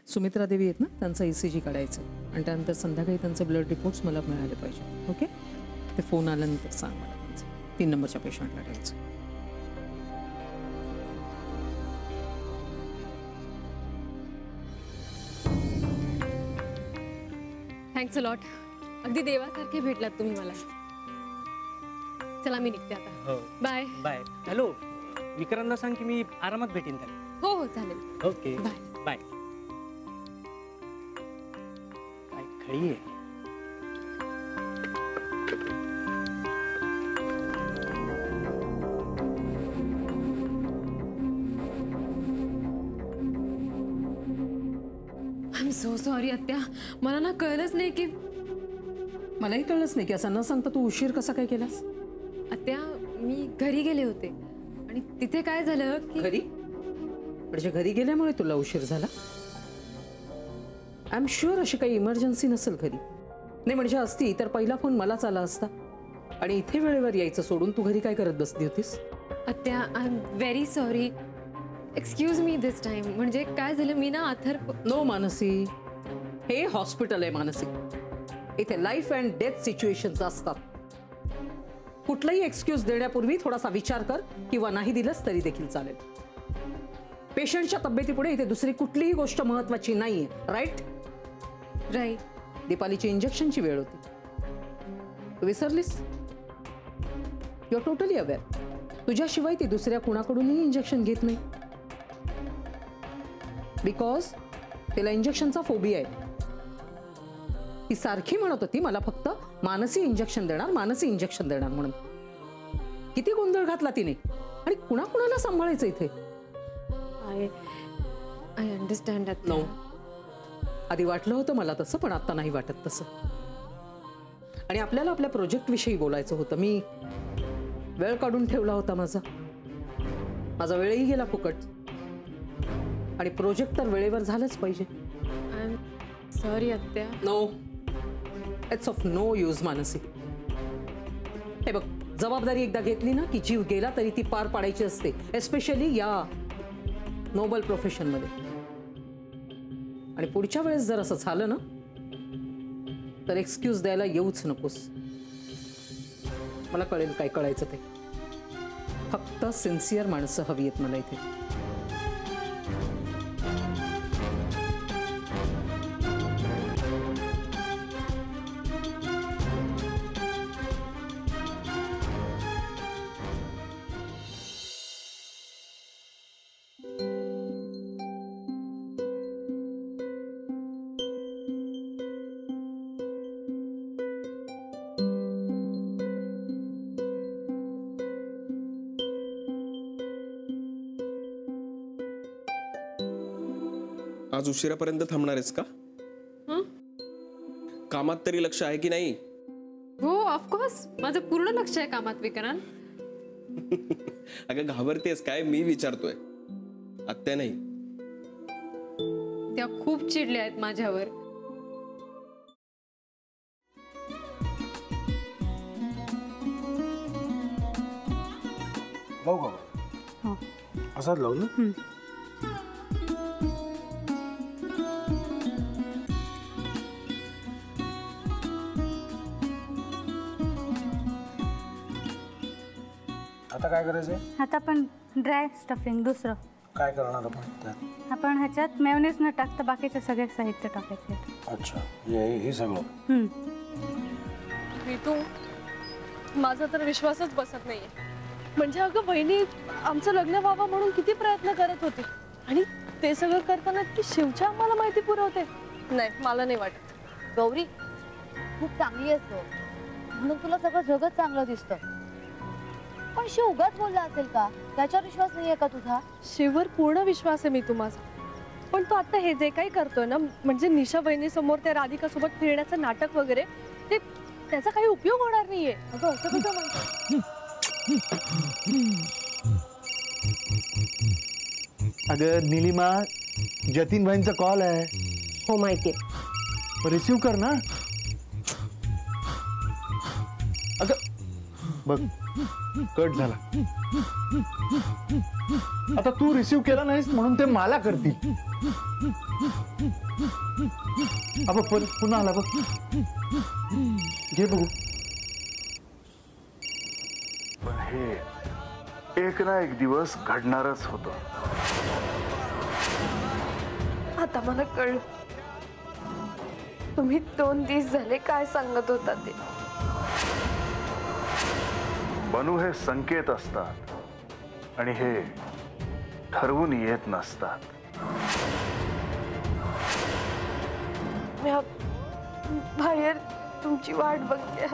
सुमित्रा देवी आहेत ना, त्यांचा ECG काढायचा आणि त्यानंतर संध्याकाळी त्यांचे ब्लड रिपोर्ट्स मला मिळाले पाहिजे. ओके, ते फोन आल्यानंतर सांग मला त्यांचं. 3 नंबरच्या पेशंटला द्यायचं. Thanks a lot. अगदी देवासारखे भेटलात तुम्ही मला. चला मी निघते आता. Bye bye. हॅलो, विक्रांतला सांग की मी आरामात भेटेन त्याला. हो हो चालेल. Okay bye bye. काय खळी आहे. आय एम सो सॉरी आत्या. मला ना कळलंच नाही की. मलाही कळलंच नाही की असं न सांगता तू उशीर कसा काय केलास. आत्या मी घरी गेले होते आणि तिथे काय झालं की. घरी म्हणजे घरी गेल्यामुळे तुला उशीर झाला. आय एम शुअर अशी काही इमर्जन्सी नसेल घरी. नाही म्हणजे असती तर पहिला फोन मलाच आला असता आणि इथे वेळेवर यायचं सोडून तू घरी काय करत बसली होतीस. आत्या I am very sorry. Excuse me this time. म्हणजे काय झालं मी ना अथर्व. नो मानसी, हे हॉस्पिटल आहे मानसी. इथे लाईफ अँड डेथ सिच्युएशन्स असतात. कुठलाही एक्सक्यूज देण्यापूर्वी थोडासा विचार कर किंवा नाही दिलंस तरी देखील चालेल. पेशंटच्या तब्येतीपुढे इथे दुसरी कुठलीही गोष्ट महत्वाची नाहीये. Right right. दीपालीची इंजेक्शनची वेळ होती. तू विसरलीस. You are totally aware. तुझ्याशिवाय ती दुसऱ्या कुणाकडूनही इंजेक्शन घेत नाही. बिकॉज तिला इंजेक्शनचा फोबिया आहे. ती सारखी म्हणत होती मला फक्त मानसी इंजेक्शन देणार, मानसी इंजेक्शन देणार म्हणून. किती गोंधळ घातला तिने. आणि कुणाकुणाला सांभाळायचं इथे. I understand. नो, आधी वाटलं होतं मला तसं, पण आता नाही वाटत तसं. आणि आपल्याला आपल्या प्रोजेक्ट विषयी बोलायचं होतं. मी वेळ काढून ठेवला होता. माझा वेळही गेला फुकट. आणि प्रोजेक्ट तर वेळेवर झालंच पाहिजे. आय एम सॉरी आत्या. No, it's of no use Mansi. हे बघ, जबाबदारी एकदा घेतली ना की जीव गेला तरी ती पार पाडायची असते. एस्पेशली या नोबल प्रोफेशनमध्ये. आणि पुढच्या वेळेस जर असं झालं ना तर एक्सक्यूज द्यायला येऊच नकोस. मला कळेल काय कळायचं ते. फक्त सिन्सिअर माणसं हवी आहेत मला इथे. आज उशिरापर्यंत थांबणार आहेस का. कामात तरी लक्ष आहे की नाही. हो ऑफकोर्स माझं पूर्ण लक्ष आहे कामात विक्रांत. अगं घाबरतेस काय. मी विचारतोय, आत्या नाही. त्या खूप चिडल्या आहेत माझ्यावर. लावू का. असाच लावू ना. आता काय करायचंय. आता आपण ड्राय स्टफिंग दुसरं काय करणार आपण त्यात. आपण ह्याच्यात मेयोनीज न टाकता बाकीचे सगळे साहित्य टाकायचे. अच्छा, हे सगळं. ऋतू, माझा तर विश्वासच बसत नाहीये. म्हणजे अगं बहिणी आमचं लग्न व्हावं म्हणून किती प्रयत्न करत होती आणि ते सगळं करताना की शिवच्या आम्हाला माहिती पुरवते. नाही, मला नाही वाटत. गौरी खूप चांगली असतो म्हणून तुला सगळं जगत चांगलं दिसतं. पण शिव उगाच बोलला असेल का. त्याच्यावर विश्वास नाहीये का तुझा. शिववर पूर्ण विश्वास आहे मी माझा. पण तो आता हे जे काही करतोय ना, म्हणजे निशा बहिणी समोर त्या राधिका सोबत फिरण्याचं नाटक वगैरे, ते त्याचा काही उपयोग होणार नाहीये. अगं असं कसं म्हणतो. अगं नीलिमा, जतीन भाईंचा कॉल आहे. हो माहितीये. रिसीव कर ना. अगं बघ, कट झाला. आता तू रिसीव केला नाहीस म्हणून ते मला करतील. अब पुन्हा आला बघ. घे बघू. पण हे एक ना एक दिवस घडणारच होतं. आता मला कळलं तुम्ही 2 दिवस झाले काय सांगत होता ते. बनू हे संकेत असतात आणि हे ठरवून येत नसतात. मी बाहेर तुमची वाट बघते.